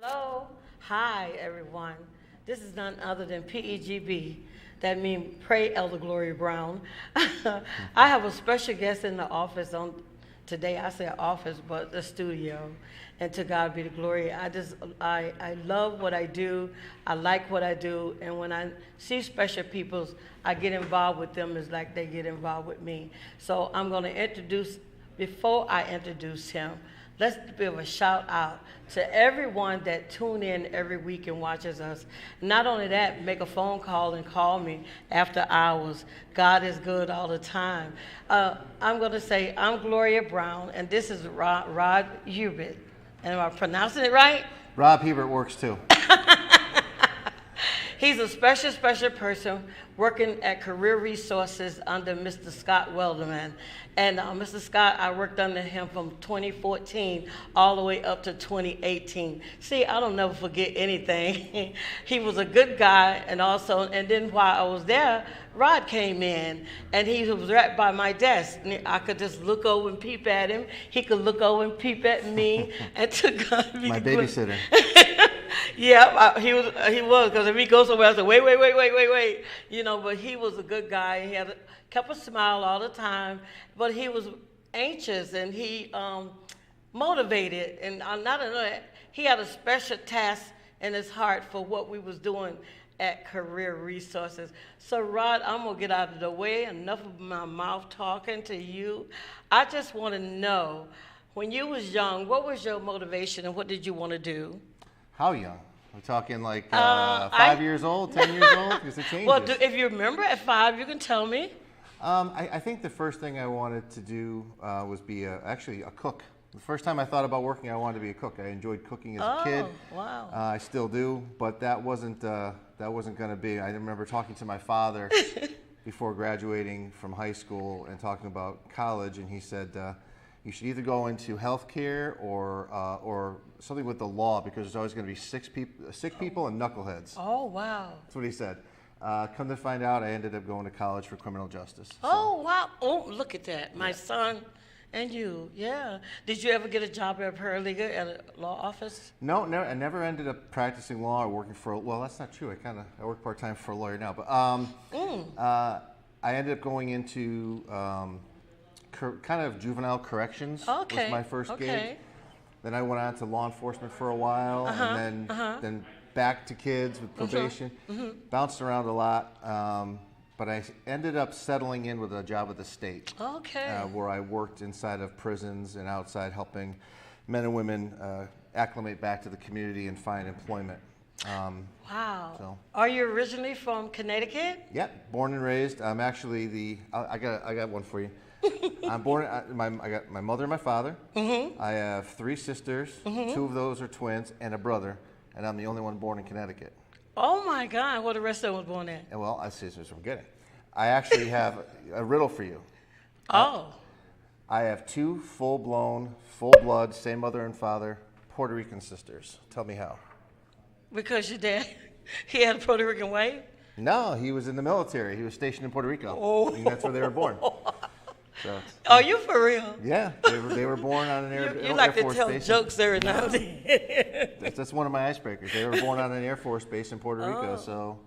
Hello. Hi, everyone. This is none other than PEGB. That means Pray Elder Gloria Brown. I have a special guest in the office on today. I say office, but the studio. And to God be the glory. I love what I do. I like what I do. And when I see special people, I get involved with them. It's like they get involved with me. So I'm going to before I introduce him, let's give a shout out to everyone that tune in every week and watches us. Not only that, make a phone call and call me after hours. God is good all the time. I'm going to say I'm Gloria Brown, and this is Rod Hubert. Am I pronouncing it right? Rob Hebert works too. He's a special person working at Career Resources under Mr. Scott Welderman. And Mr. Scott, I worked under him from 2014 all the way up to 2018. See, I don't never forget anything. He was a good guy, and then while I was there, Rod came in, and he was right by my desk. And I could just look over and peep at him. He could look over and peep at me, and to God be My the glory. babysitter. Yeah, he was, because if he goes somewhere, I said, wait. But he was a good guy. He kept a smile all the time, but he was anxious, and he motivated, and not only he had a special task in his heart for what we was doing at Career Resources. So Rod, I'm gonna get out of the way. Enough of my mouth talking to you. I just want to know, when you was young, what was your motivation, and what did you want to do? How young? We're talking like 5 years old, 10 years old? Because it changes. Well, if you remember at 5, you can tell me. I think the first thing I wanted to do was be actually a cook. The first time I thought about working, I wanted to be a cook. I enjoyed cooking as a kid. Wow. I still do, but that wasn't going to be. I remember talking to my father before graduating from high school and talking about college, and he said, you should either go into healthcare or something with the law, because there's always going to be sick people and knuckleheads. Oh, wow. That's what he said. Come to find out, I ended up going to college for criminal justice. Oh, wow. Oh, look at that. My son and you, yeah. Did you ever get a job at a paralegal at a law office? No, I never ended up practicing law or working for, well, that's not true. I work part-time for a lawyer now. But I ended up going into kind of juvenile corrections. Was my first gig. Then I went on to law enforcement for a while, and then back to kids with probation. Bounced around a lot, but I ended up settling in with a job at the state. Where I worked inside of prisons and outside, helping men and women acclimate back to the community and find employment. Wow. So. Are you originally from Connecticut? Yep, born and raised. I'm actually I got one for you. I'm born. I got my mother and my father. I have 3 sisters. 2 of those are twins, and a brother. And I'm the only one born in Connecticut. Oh my God! Where the rest of them was born at? And well, I see this from getting. I actually have a riddle for you. Oh. I have 2 full-blown, full-blood, same mother and father, Puerto Rican sisters. Tell me how. Because your dad, he had a Puerto Rican wife? No, he was in the military. He was stationed in Puerto Rico. Oh. And that's where they were born. So, are you for real? Yeah, they were born on an Air Force station. You like to tell jokes every now and then. That's one of my icebreakers. They were born on an Air Force base in Puerto Rico, so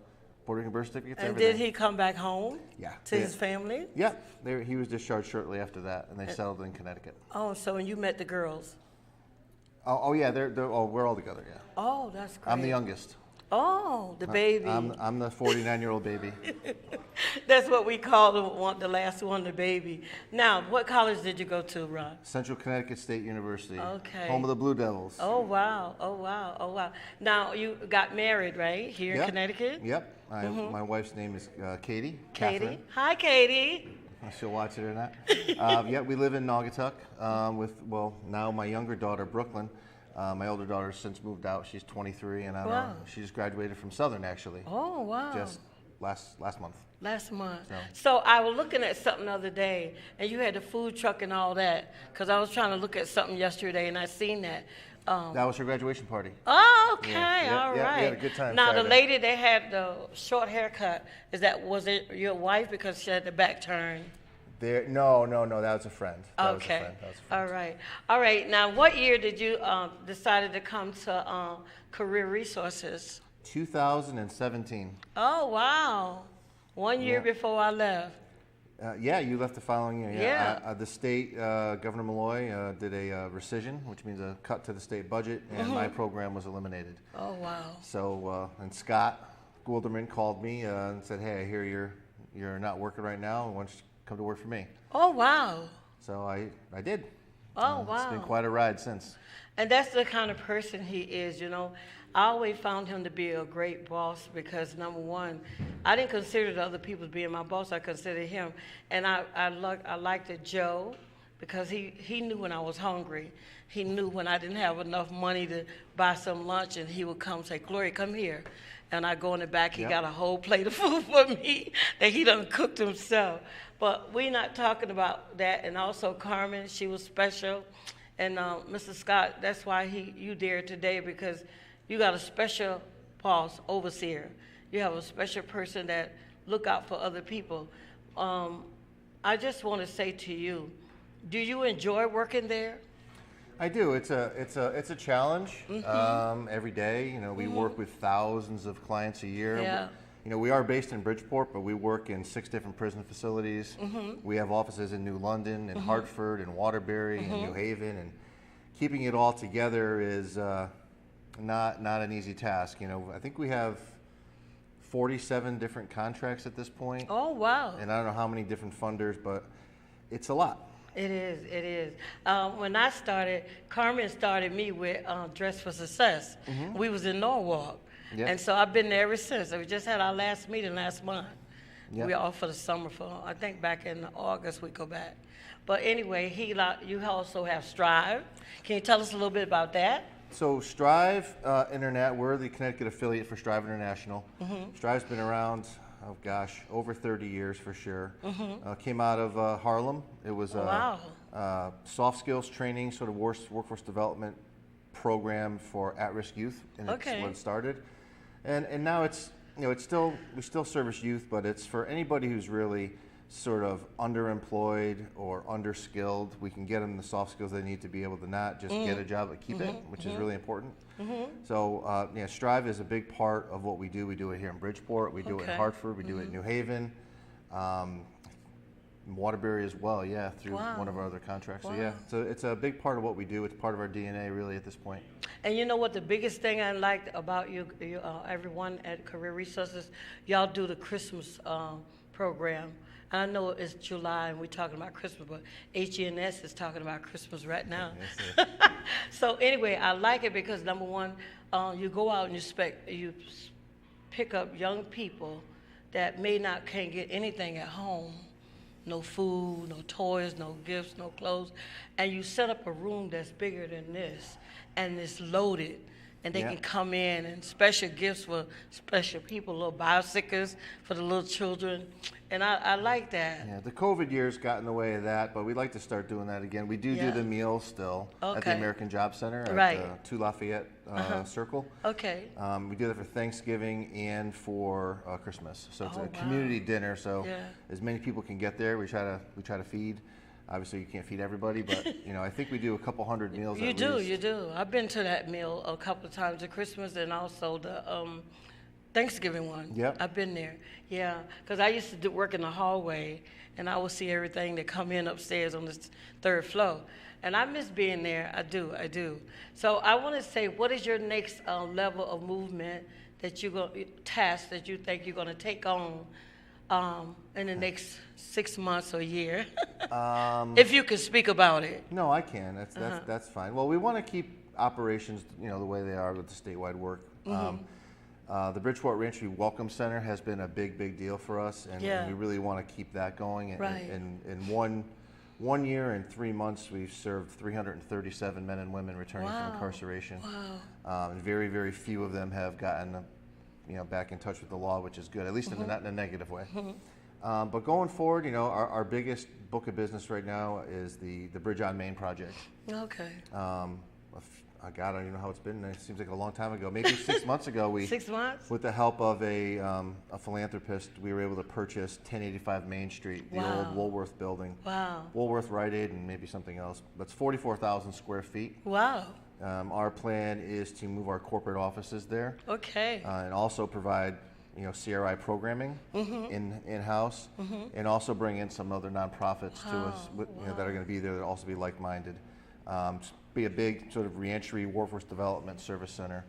Puerto Rican birth certificates, and everything. did he come back home? Yeah. To his family? Yeah, he was discharged shortly after that, and they settled in Connecticut. Oh, so when you met the girls? Oh yeah, we're all together. Yeah. Oh, that's great. I'm the youngest. Oh, the baby. I'm the 49-year-old baby. That's what we call the last one, the baby. Now, what college did you go to, Ron? Central Connecticut State University. Okay. Home of the Blue Devils. Oh, wow. Now, you got married, right, here in Connecticut? Yep. My wife's name is Katie. Katie. Catherine. Hi, Katie. She'll watch it or not. Yeah, we live in Naugatuck with, now my younger daughter, Brooklyn. My older daughter has since moved out. She's 23, and she just graduated from Southern, actually. Oh, wow. Just last month. Last month. So I was looking at something the other day, and you had the food truck and all that, because I was trying to look at something yesterday, and I seen that. That was her graduation party. Oh, okay, all right. Yeah, we had a good time Now, Saturday. the lady that had the short haircut, was it your wife because she had the back turn? There, no, no, no. That was a friend. That was a Okay. friend. That was a friend. All right. All right. Now, what year did you decided to come to Career Resources? 2017. Oh, wow. 1 year Yeah. before I left. Yeah, you left the following year. Yeah. The state, Governor Malloy did a rescission, which means a cut to the state budget, and my program was eliminated. Oh, wow. So, and Scott Goulderman called me and said, "Hey, I hear you're not working right now. Why don't you come to work for me?" Oh, wow. So I did. Oh, It's been wow. quite a ride since. And that's the kind of person he is, you know. I always found him to be a great boss because, number one, I didn't consider the other people being my boss. I considered him. And I liked it, Joe, because he knew when I was hungry. He knew when I didn't have enough money to buy some lunch, and he would come say, "Gloria, come here." And I go in the back, he Yep. got a whole plate of food for me that he done cooked himself. But we're not talking about that. And also Carmen, she was special. And Mr. Scott, that's why you there today, because you got a special boss, overseer. You have a special person that look out for other people. I just want to say to you, do you enjoy working there? I do. It's a challenge every day. You know, we work with thousands of clients a year. Yeah. You know, we are based in Bridgeport, but we work in 6 different prison facilities. We have offices in New London, in Hartford, in Waterbury, in New Haven, and keeping it all together is not an easy task. You know, I think we have 47 different contracts at this point, Oh, wow. and I don't know how many different funders, but it's a lot. It is, it is. When I started, Carmen started me with Dress for Success. We was in Norwalk. Yeah. And so I've been there ever since. We just had our last meeting last month. Yeah. We're off for the summer for, I think back in August we go back. But anyway, you also have Strive. Can you tell us a little bit about that? So Strive Internet, we're the Connecticut affiliate for Strive International. Strive's been around, oh gosh, over 30 years for sure. Came out of Harlem. It was Wow. soft skills training, sort of workforce development program for at-risk youth, and Okay. it's when it started. And now it's, you know, we still service youth, but it's for anybody who's really sort of underemployed or underskilled. We can get them the soft skills they need to be able to not just get a job but keep it, which is really important. So yeah, Strive is a big part of what we do. We do it here in Bridgeport. We do it in Okay. Hartford. We do it in New Haven. Waterbury as well, yeah, through Wow. one of our other contracts. So Wow. yeah, so it's a big part of what we do. It's part of our DNA really at this point. And you know what the biggest thing I liked about you everyone at Career Resources, y'all do the Christmas program. I know it's July and we're talking about Christmas, but HNS is talking about Christmas right now. So anyway, I like it because number one, you go out and you pick up young people that can't get anything at home. No food, no toys, no gifts, no clothes. And you set up a room that's bigger than this and it's loaded. And they Yeah. can come in and special gifts for special people, little bicycles for the little children. And I like that. Yeah, the COVID years got in the way of that, but we'd like to start doing that again. We do Yeah. the meals still at the Okay. American Job Center at Right. 2 Lafayette Circle. Okay. We do that for Thanksgiving and for Christmas. So it's Oh, a wow. community dinner. So Yeah. as many people can get there, we try to feed. Obviously, you can't feed everybody, but you know, I think we do a couple hundred meals. You at do, least. you do. I've been to that meal a couple of times at Christmas and also the Thanksgiving one. Yep. I've been there. Yeah, because I used to work in the hallway and I would see everything that come in upstairs on the third floor. And I miss being there. I do. So I want to say, what is your next level of movement that task that you think you're going to take on in the next 6 months or a year? If you could speak about it. No, I can. That's fine. Well, we want to keep operations, you know, the way they are with the statewide work. The Bridgeport Reentry Welcome Center has been a big deal for us, and Yeah. we really want to keep that going. And, Right. and in 1 year and 3 months, we've served 337 men and women returning Wow. from incarceration. Wow. And very few of them have gotten, you know, back in touch with the law, which is good, at least not in a negative way. But going forward, you know, our biggest book of business right now is the Bridge on Main project. Okay. God, I don't even know how it's been. It seems like a long time ago. Maybe 6 months ago, 6 months? with the help of a philanthropist, we were able to purchase 1085 Main Street, the old Wow. Woolworth building. Wow. Woolworth, Rite Aid, and maybe something else. That's 44,000 square feet. Wow. Our plan is to move our corporate offices there Okay. and also provide, CRI programming in-house, and also bring in some other nonprofits to us that are going to be there that also be like-minded. Be a big sort of reentry workforce development service center,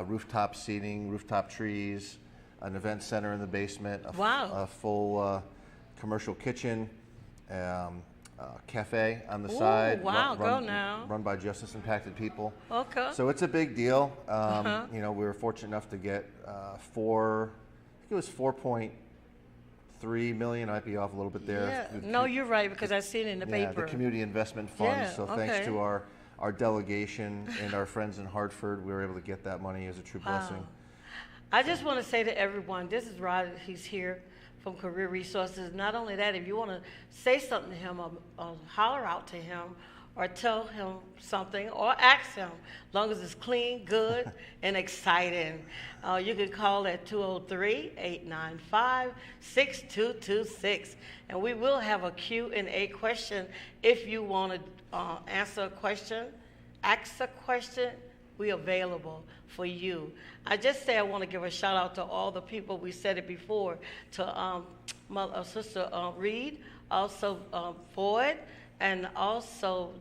rooftop seating, rooftop trees, an event center in the basement, a full commercial kitchen, cafe on the side. Wow, go now. Run by justice impacted people. Okay. So it's a big deal. We were fortunate enough to get I think it was 4.3 million. I might be off a little bit there. Yeah. No, you're right, because I see it in the paper. The Community Investment Fund. Yeah, So thanks okay. to our delegation and our friends in Hartford, we were able to get that money as a true blessing. I just want to say to everyone, this is Rod. He's here from Career Resources. Not only that, if you want to say something to him or holler out to him or tell him something or ask him, as long as it's clean, good, and exciting, you can call at 203-895-6226. And we will have a Q&A question if you want to answer a question, ask a question. We're available for you. I just say I want to give a shout out to all the people. We said it before, to Sister Reed, also Ford, and also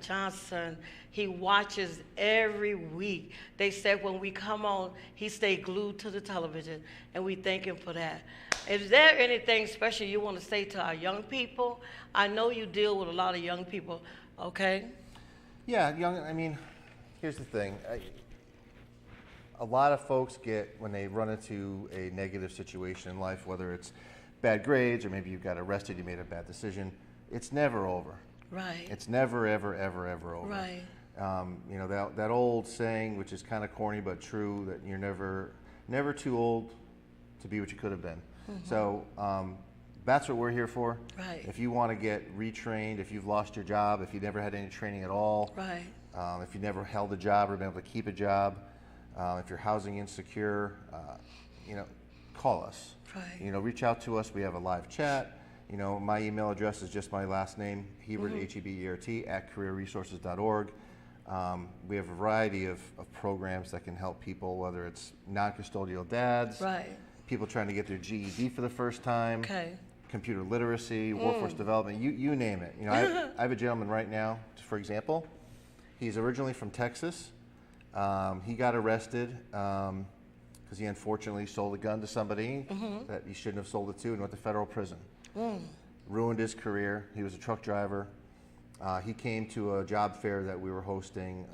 Johnson. He watches every week. They said when we come on, he stayed glued to the television, and we thank him for that. Is there anything special you want to say to our young people? I know you deal with a lot of young people, okay? Yeah, here's the thing. A lot of folks when they run into a negative situation in life, whether it's bad grades or maybe you got arrested, you made a bad decision, it's never over. Right. It's never, ever, ever, ever over. Right. That old saying, which is kind of corny but true, that you're never too old to be what you could have been. So that's what we're here for. Right. If you want to get retrained, if you've lost your job, if you never had any training at all, Right. if you never held a job or been able to keep a job, if you're housing insecure, call us. Right. Reach out to us. We have a live chat. My email address is just my last name, Hebert, Hebert, @careerresources.org. We have a variety of programs that can help people, whether it's non-custodial dads, Right. people trying to get their GED for the first time, Okay. computer literacy, workforce development, you name it. I have a gentleman right now, for example. He's originally from Texas. He got arrested because he unfortunately sold a gun to somebody that he shouldn't have sold it to and went to federal prison. Ruined his career. He was a truck driver. He came to a job fair that we were hosting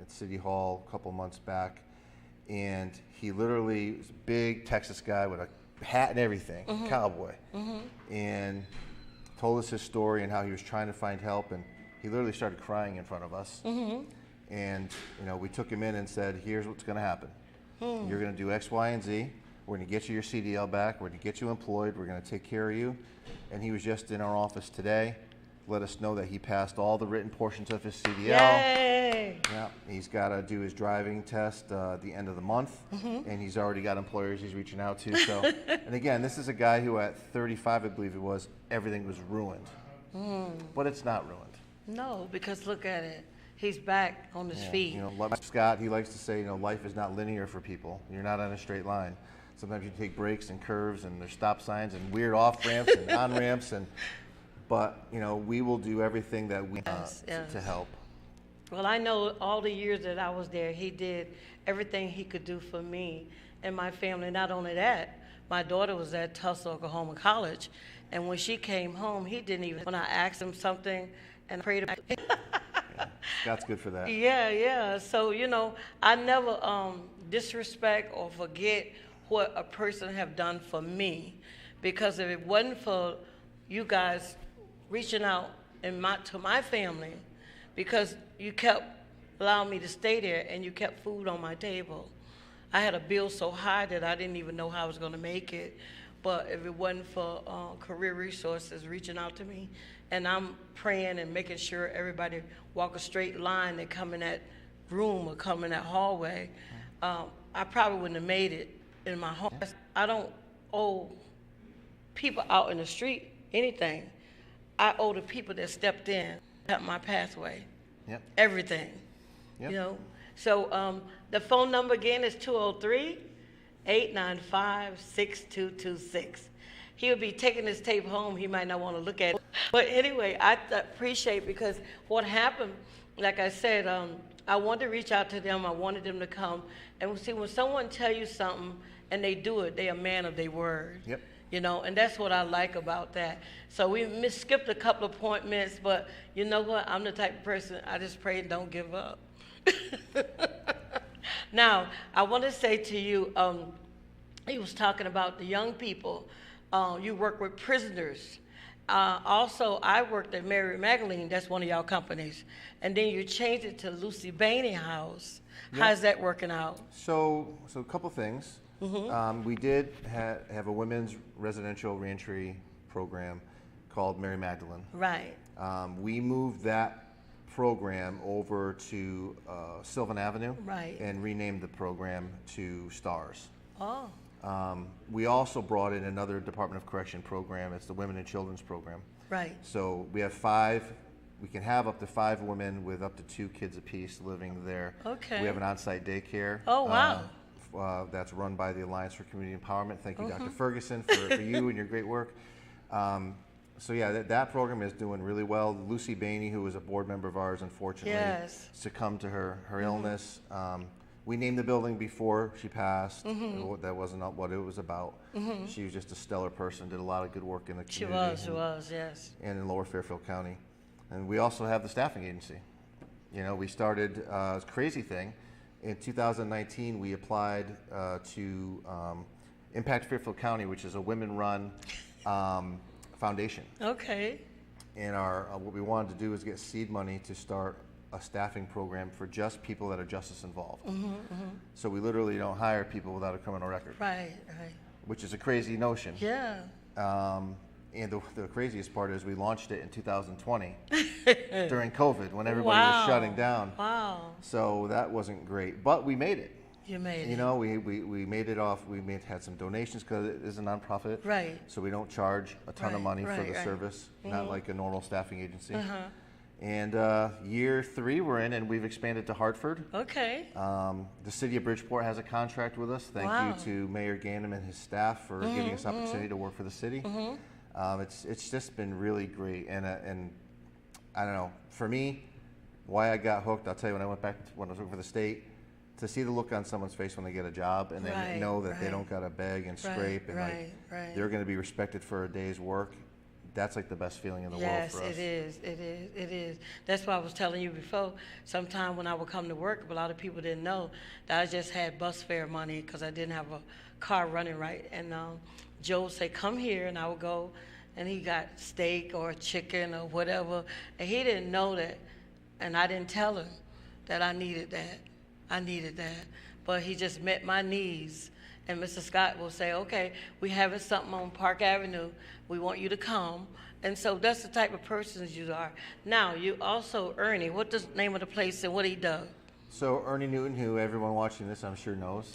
at City Hall a couple months back, and he literally was a big Texas guy with a hat and everything, cowboy, and told us his story and how he was trying to find help, and he literally started crying in front of us. And we took him in and said, here's what's going to happen. You're going to do X, Y, and Z. We're going to get you your CDL back. We're going to get you employed. We're going to take care of you. And he was just in our office today. Let us know that he passed all the written portions of his CDL. Yay! Yeah, he's got to do his driving test at the end of the month, and he's already got employers he's reaching out to. So, and again, this is a guy who at 35, I believe it was, everything was ruined. But it's not ruined. No, because look at it. He's back on his feet. Like Scott, he likes to say, life is not linear for people. You're not on a straight line. Sometimes you take breaks and curves, and there's stop signs and weird off ramps and on ramps, but we will do everything that we to help. Well, I know all the years that I was there, he did everything he could do for me and my family. Not only that, my daughter was at Tulsa, Oklahoma College, and when she came home, he didn't even, when I asked him something and prayed about it. Scott's good for that. Yeah. So, I never disrespect or forget what a person have done for me, because if it wasn't for you guys reaching out to my family, because you kept allowing me to stay there and you kept food on my table. I had a bill so high that I didn't even know how I was going to make it. But if it wasn't for Career Resources reaching out to me, and I'm praying and making sure everybody walk a straight line, they're coming at room or come in that hallway, I probably wouldn't have made it in my home. I don't owe people out in the street anything. I owe the people that stepped in at my pathway. Yep. Everything. Yep. You know. So the phone number again is 203-895-6226. He'll be taking this tape home. He might not want to look at it. But anyway, I appreciate, because what happened, like I said, I wanted to reach out to them. I wanted them to come. And see, when someone tell you something and they do it, they a man of their word. Yep. You know, and that's what I like about that. So we skipped a couple of appointments, but you know what? I'm the type of person, I just pray and don't give up. Now, I want to say to you, he was talking about the young people. You work with prisoners. Also, I worked at Mary Magdalene. That's one of y'all companies. And then you changed it to Lucy Bainey House. Yep. How's that working out? So a couple things. We did have a women's residential reentry program called Mary Magdalene. Right. We moved that program over to Sylvan Avenue, Right. and renamed the program to STARS. Oh, We also brought in another Department of Correction program. It's the Women and Children's Program. right. So we have 5. We can have up to 5 women with up to 2 kids apiece living there. Okay. We have an on-site daycare. Oh, wow. That's run by the Alliance for Community Empowerment. Thank you, Dr. Ferguson, for you and your great work. So yeah, that program is doing really well. Lucy Bainey, who was a board member of ours, unfortunately, Yes. succumbed to her illness. We named the building before she passed. That wasn't what it was about. She was just a stellar person, did a lot of good work in the community. She was, yes. And in Lower Fairfield County. And we also have the staffing agency. You know, we started a crazy thing. In 2019, we applied to Impact Fairfield County, which is a women-run foundation. Okay. And what we wanted to do is get seed money to start a staffing program for just people that are justice involved. So we literally don't hire people without a criminal record, Right. which is a crazy notion. Yeah. And the craziest part is we launched it in 2020 during COVID, when everybody Wow. was shutting down. Wow. So that wasn't great, but we made it. You made You it. know, we made it off. Had some donations because it is a nonprofit. Right. So we don't charge a ton of Right, money for right, the right. service, not like a normal staffing agency. Uh-huh. And year 3 we're in, and we've expanded to Hartford. Okay. The city of Bridgeport has a contract with us. Thank Wow. you to Mayor Ganem and his staff for giving us opportunity to work for the city. It's just been really great, and I don't know, for me, why I got hooked. I'll tell you, when I went back when I was working for the state, to see the look on someone's face when they get a job and Right, then know that they right. don't got to beg and scrape and right. they're going to be respected for a day's work. That's like the best feeling in the world Yes, for us. it is. It is. It is. That's why I was telling you before. Sometime when I would come to work, a lot of people didn't know that I just had bus fare money because I didn't have a car running right. And Joe would say, "Come here," and I would go, and he got steak or chicken or whatever, and he didn't know that, and I didn't tell him that I needed that. I needed that, but he just met my needs. And Mr. Scott will say, "Okay, we having something on Park Avenue. We want you to come." And so that's the type of persons you are. Now, you also, Ernie, what's the name of the place and what he does? So Ernie Newton, who everyone watching this I'm sure knows,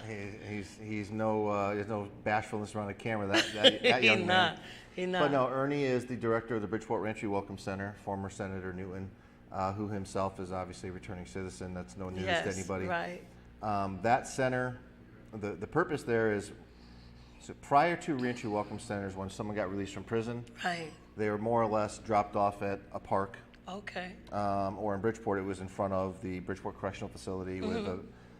he's no bashfulness around the camera. That young man. He's not. But no, Ernie is the director of the Bridgeport Reentry Welcome Center, former Senator Newton, who himself is obviously a returning citizen. That's no news to anybody. Right. That center, the purpose there is, so prior to reentry welcome centers, when someone got released from prison, Right. they were more or less dropped off at a park, Okay. or in Bridgeport, it was in front of the Bridgeport Correctional Facility with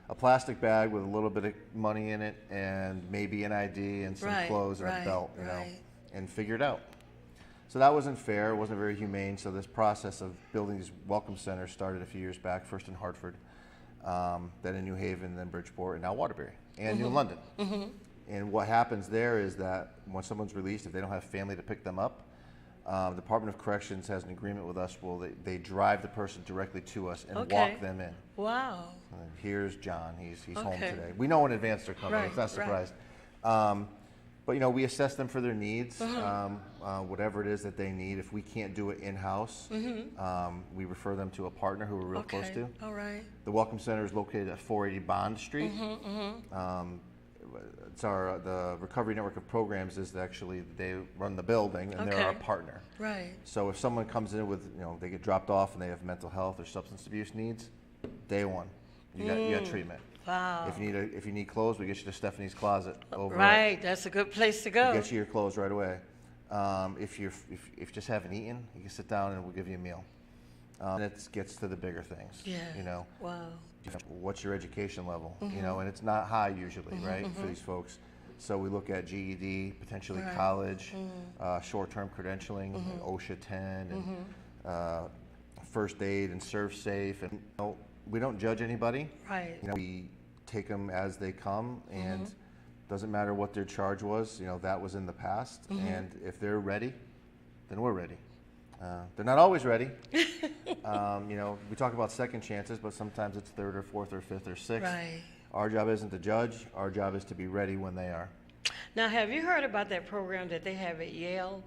a plastic bag with a little bit of money in it and maybe an ID and some Right, clothes and right, a belt, you know, right. and figure it out. So that wasn't fair. It wasn't very humane. So this process of building these welcome centers started a few years back, first in Hartford, then in New Haven, then Bridgeport, and now Waterbury, and New London. And what happens there is that when someone's released, if they don't have family to pick them up, the Department of Corrections has an agreement with us where they drive the person directly to us and Okay. walk them in. Wow. And here's John. He's home Okay. today. We know in advance they're coming. Right, It's not a right. surprise. But we assess them for their needs, whatever it is that they need. If we can't do it in-house, we refer them to a partner who we're real close to. All right. The Welcome Center is located at 480 Bond Street. It's the Recovery Network of Programs is actually, they run the building and they're our partner. Right. So if someone comes in with, they get dropped off and they have mental health or substance abuse needs, day one, you got treatment. Wow. If you need clothes, we get you to Stephanie's Closet over. Right, that's a good place to go. We get you your clothes right away. If you just haven't eaten, you can sit down and we'll give you a meal. And it gets to the bigger things. Yeah. Wow. What's your education level? And it's not high usually, right, for these folks. So we look at GED, potentially college, short-term credentialing, OSHA 10, and first aid and serve safe. And we don't judge anybody. Right. We take them as they come, and doesn't matter what their charge was. That was in the past. And if they're ready, then we're ready. They're not always ready. We talk about second chances, but sometimes it's third or fourth or fifth or sixth. Right. Our job isn't to judge. Our job is to be ready when they are. Now, have you heard about that program that they have at Yale?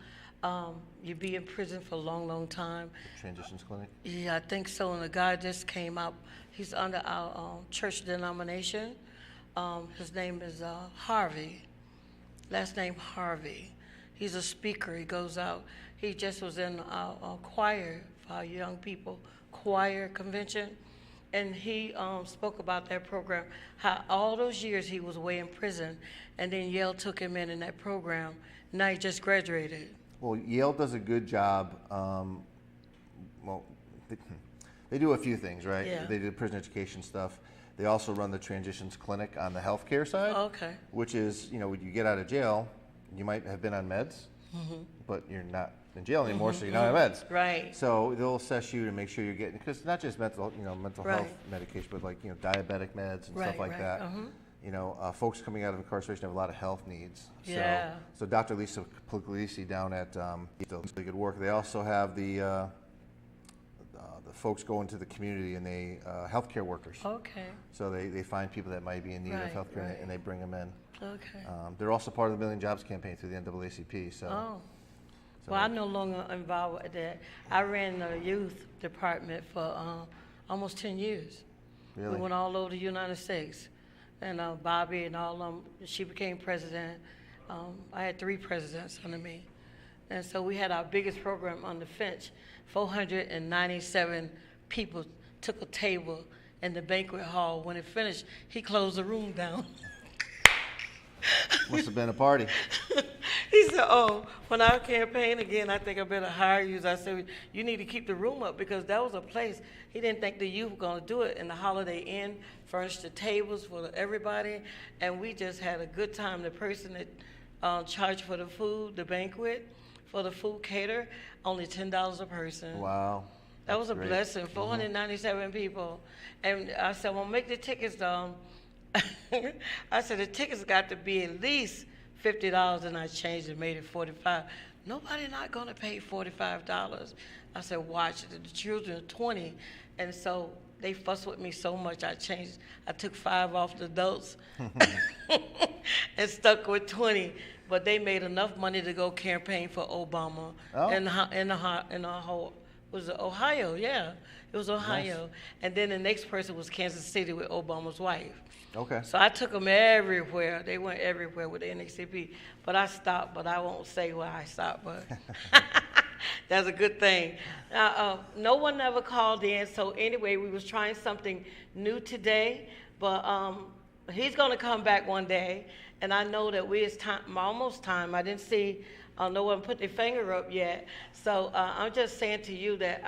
You be in prison for a long, long time. Transitions Clinic? Yeah, I think so. And the guy just came up. He's under our church denomination. His name is Harvey. Last name Harvey. He's a speaker. He goes out. He just was in a choir for our young people, choir convention. And he spoke about that program, how all those years he was away in prison, and then Yale took him in that program. Now he just graduated. Well, Yale does a good job. They do a few things, right? Yeah. They do prison education stuff. They also run the Transitions Clinic on the healthcare side. Okay. Which is, when you get out of jail, you might have been on meds, but you're not in jail anymore, so you're not on meds. Right. So they'll assess you to make sure you're getting, because not just mental Right. health medication, but like diabetic meds and stuff like that. Folks coming out of incarceration have a lot of health needs. Yeah. So Dr. Lisa Puglisi down at does really good work. They also have the folks go into the community and they healthcare workers. Okay. So they find people that might be in need of healthcare and they bring them in. Okay. They're also part of the Million Jobs campaign through the NAACP. So. Well, I'm no longer involved with that. I ran the youth department for almost 10 years. Really? We went all over the United States. And Bobby and all of them, she became president. I had 3 presidents under me. And so we had our biggest program on the Finch. 497 people took a table in the banquet hall. When it finished, he closed the room down. Must have been a party. He said, when I campaign again, I think I better hire you. I said, you need to keep the room up, because that was a place. He didn't think the youth were going to do it. And the Holiday Inn furnished the tables for everybody. And we just had a good time. The person that charged for the food, the banquet, for the food cater, only $10 a person. Wow. That was a great. blessing, 497 people. And I said, well, make the tickets I said, the tickets got to be at least $50, and I changed and made it $45. Nobody not going to pay $45. I said, watch, the children are 20. And so they fussed with me so much, I took 5 off the adults and stuck with 20. But they made enough money to go campaign for Obama in the whole, was it Ohio? Yeah, it was Ohio. Nice. And then the next person was Kansas City with Obama's wife. Okay. So I took them everywhere. They went everywhere with the NAACP. But I stopped, but I won't say why I stopped, but that's a good thing. No one ever called in, so anyway, we was trying something new today, but he's going to come back one day, and I know that it's time, almost time. I didn't see no one put their finger up yet. So I'm just saying to you that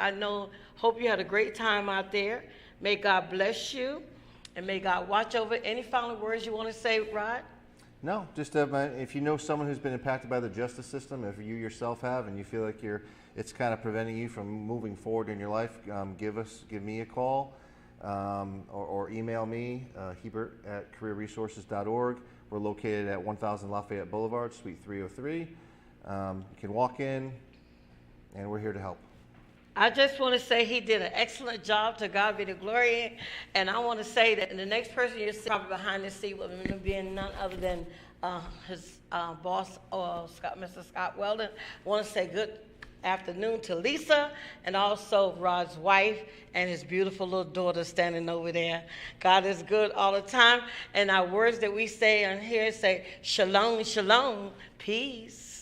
hope you had a great time out there. May God bless you. And may God watch over. Any final words you want to say, Rod? No, just if you know someone who's been impacted by the justice system, if you yourself have, and you feel like it's kind of preventing you from moving forward in your life, give me a call, or email me, Hebert@careerresources.org. We're located at 1000 Lafayette Boulevard, Suite 303. You can walk in, and we're here to help. I just want to say he did an excellent job. To God be the glory. And I want to say that the next person you're probably behind the seat will be none other than his boss, Mr. Scott Weldon. I want to say good afternoon to Lisa and also Rod's wife and his beautiful little daughter standing over there. God is good all the time. And our words that we say on here say, shalom, shalom, peace.